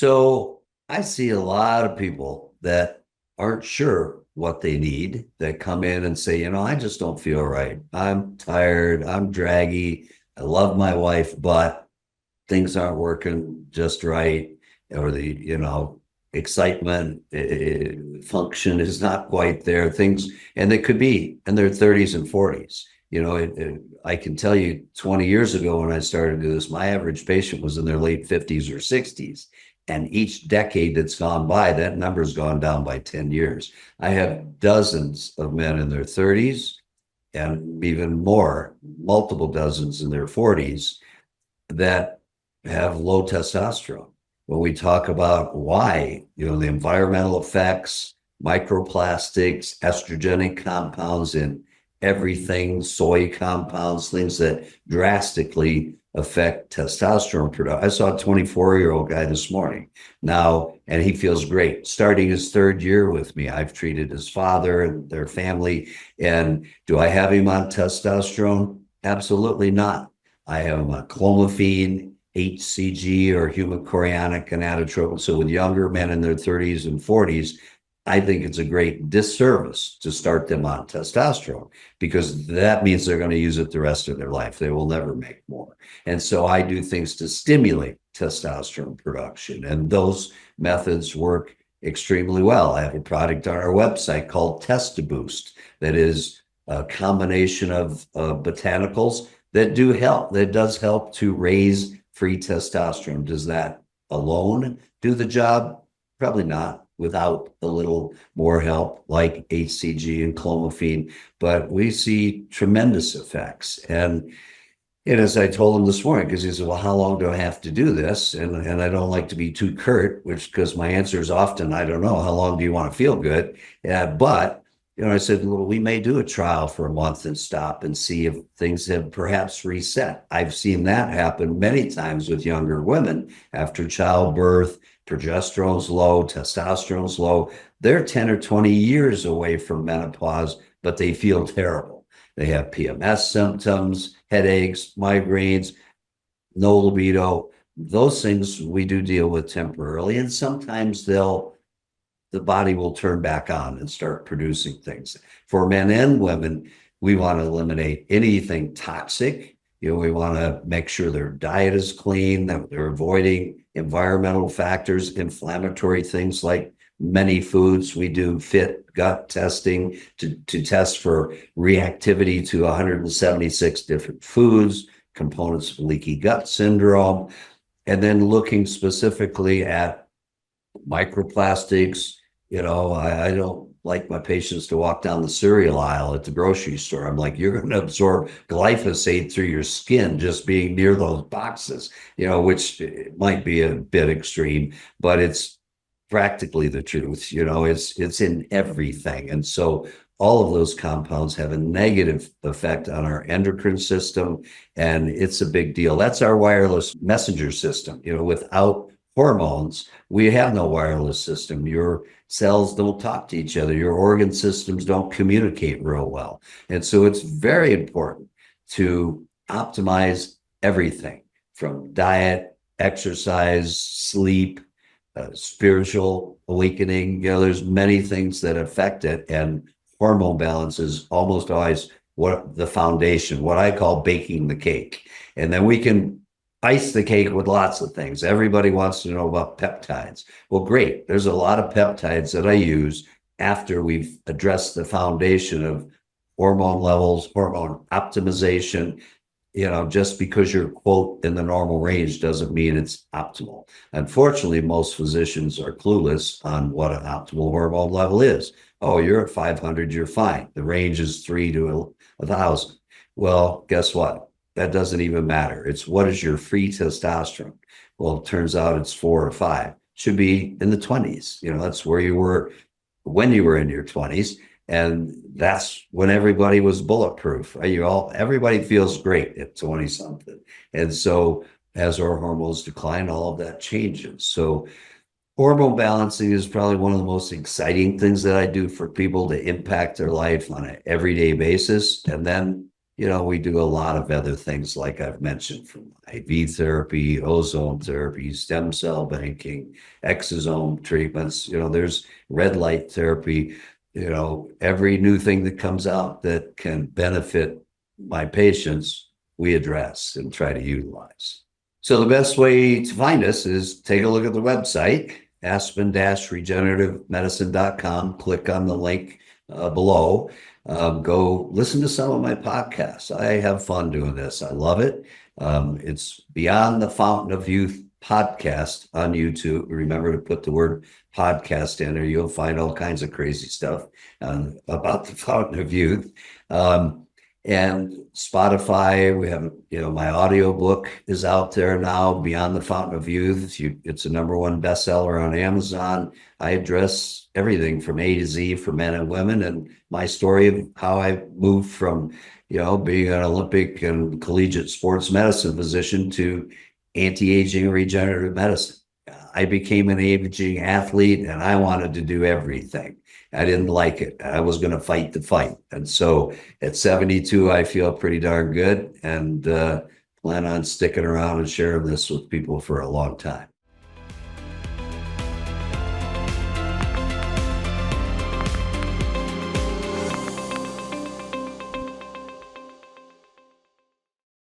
So I see a lot of people that aren't sure what they need that come in and say, I just don't feel right. I'm tired. I'm draggy. I love my wife, but things aren't working just right. Or excitement, function is not quite there. And they could be in their 30s and 40s. I can tell you 20 years ago when I started to do this, my average patient was in their late 50s or 60s. And each decade that's gone by, that number's gone down by 10 years. I have dozens of men in their 30s and even more, multiple dozens in their 40s that have low testosterone. When we talk about why, the environmental effects, microplastics, estrogenic compounds in everything, soy compounds, things that drastically affect testosterone production. I saw a 24-year-old guy this morning now, and he feels great. Starting his third year with me, I've treated his father and their family. And do I have him on testosterone? Absolutely not. I have him on clomiphene, HCG, or human chorionic gonadotropin. So with younger men in their 30s and 40s, I think it's a great disservice to start them on testosterone because that means they're going to use it the rest of their life. They will never make more. And so I do things to stimulate testosterone production, and those methods work extremely well. I have a product on our website called Test-A-Boost that is a combination of botanicals that do help. That does help to raise free testosterone. Does that alone do the job? Probably not, without a little more help like HCG and clomiphene, but we see tremendous effects. And as I told him this morning, because he said, well, how long do I have to do this? And I don't like to be too curt, because my answer is often, I don't know. How long do you want to feel good? But I said, well, we may do a trial for a month and stop and see if things have perhaps reset. I've seen that happen many times with younger women after childbirth. Progesterone's low, testosterone's low. They're 10 or 20 years away from menopause, but they feel terrible. They have PMS symptoms, headaches, migraines, no libido. Those things we do deal with temporarily, and sometimes the body will turn back on and start producing things. For men and women, we want to eliminate anything toxic. We want to make sure their diet is clean, that they're avoiding environmental factors, inflammatory things like many foods. We do fit gut testing to test for reactivity to 176 different foods, components of leaky gut syndrome, and then looking specifically at microplastics. I don't like my patients to walk down the cereal aisle at the grocery store. I'm like, you're going to absorb glyphosate through your skin just being near those boxes, which might be a bit extreme, but it's practically the truth. It's in everything. And so all of those compounds have a negative effect on our endocrine system, and it's a big deal. That's our wireless messenger system. Without hormones, we have no wireless system. Your cells don't talk to each other. Your organ systems don't communicate real well. And so it's very important to optimize everything from diet, exercise, sleep, spiritual awakening. There's many things that affect it. And hormone balance is almost always what the foundation, what I call baking the cake. And then we can ice the cake with lots of things. Everybody wants to know about peptides. Well, great. There's a lot of peptides that I use after we've addressed the foundation of hormone levels, hormone optimization. Just because you're, quote, in the normal range doesn't mean it's optimal. Unfortunately, most physicians are clueless on what an optimal hormone level is. Oh, you're at 500, you're fine. The range is 3 to 1,000. Well, guess what? That doesn't even matter. It's what is your free testosterone? Well, it turns out it's 4 or 5. Should be in the 20s. That's where you were when you were in your 20s. And that's when everybody was bulletproof. Everybody feels great at 20 something. And so as our hormones decline, all of that changes. So hormone balancing is probably one of the most exciting things that I do for people to impact their life on an everyday basis. And then we do a lot of other things like I've mentioned, from IV therapy, ozone therapy, stem cell banking, exosome treatments. There's red light therapy. Every new thing that comes out that can benefit my patients, we address and try to utilize. So the best way to find us is take a look at the website, aspen-regenerativemedicine.com. Click on the link below. Go listen to some of my podcasts. I have fun doing this. I love it. It's Beyond the Fountain of Youth podcast on YouTube. Remember to put the word podcast in, or you'll find all kinds of crazy stuff about the Fountain of Youth. And Spotify, we have, my audio book is out there now, Beyond the Fountain of Youth. It's a #1 bestseller on Amazon. I address everything from A to Z for men and women, and my story of how I moved from, being an Olympic and collegiate sports medicine physician to anti-aging regenerative medicine. I became an aging athlete, and I wanted to do everything. I didn't like it. I was going to fight the fight. And so at 72, I feel pretty darn good, and plan on sticking around and sharing this with people for a long time.